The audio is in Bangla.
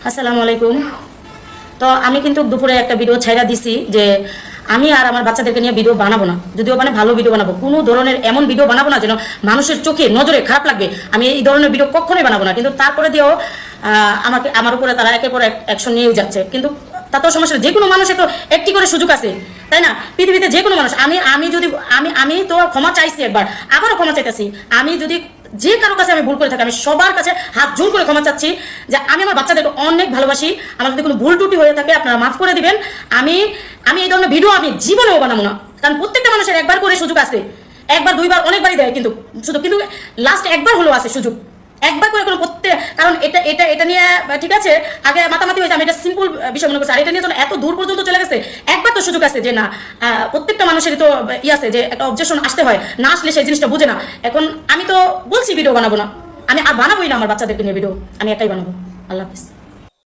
আসসালামু আলাইকুম। তো আমি কিন্তু দুপুরে একটা ভিডিও ছাইড়া দিছি যে আমি আর আমার বাচ্চাদেরকে নিয়ে ভিডিও বানাবো না, যদিও মানে ভালো ভিডিও বানাবো, কোনো ধরনের এমন ভিডিও বানাবো না যেন মানুষের চোখে নজরে খারাপ লাগবে। আমি এই ধরনের ভিডিও কখনোই বানাবো না। কিন্তু তারপরে দিয়েও আমার উপরে তারা একের পর এক অ্যাকশন নিয়েই যাচ্ছে। কিন্তু তাতেও সমস্যা, যে কোনো মানুষের তো একটি করে সুযোগ আছে, তাই না? পৃথিবীতে যে কোনো মানুষ, আমি যদি আমি তো ক্ষমা চাইছি একবার, আবারও ক্ষমা চাইতেছি। আমি যদি যে কারো কাছে আমি ভুল করে থাকি, আমি সবার কাছে হাত জোর করে ক্ষমা চাচ্ছি যে আমি আমার বাচ্চাদেরকে অনেক ভালোবাসি। আমার যদি কোনো ভুল ত্রুটি হয়ে থাকে আপনারা মাফ করে দিবেন। আমি আমি এই ধরনের ভিডিও আমি জীবনেও বানাবো না, কারণ প্রত্যেকটা মানুষের একবার করে সুযোগ আছে, একবার দুইবার অনেকবারই দেয়, কিন্তু কিন্তু লাস্ট একবার হলেও আছে সুযোগ, একবার করে কোনো প্রত্যেক। কারণ এটা এটা এটা নিয়ে ঠিক আছে, আগে মাতামাতি হয়েছে, আমি এটা সিম্পল বিষয় মনে করছি। আর এটা নিয়ে যখন এত দূর পর্যন্ত চলে গেছে, একবার তো সুযোগ আছে যে না, প্রত্যেকটা মানুষেরই তো আছে যে একটা অবজেকশন আসতে হয়, না আসলে সেই জিনিসটা বুঝে না। এখন আমি তো বলছি ভিডিও বানাবো না, আমি আর বানাবোই না আমার বাচ্চাদেরকে নিয়ে ভিডিও, আমি একাই বানাবো। আল্লাহ হাফিজ।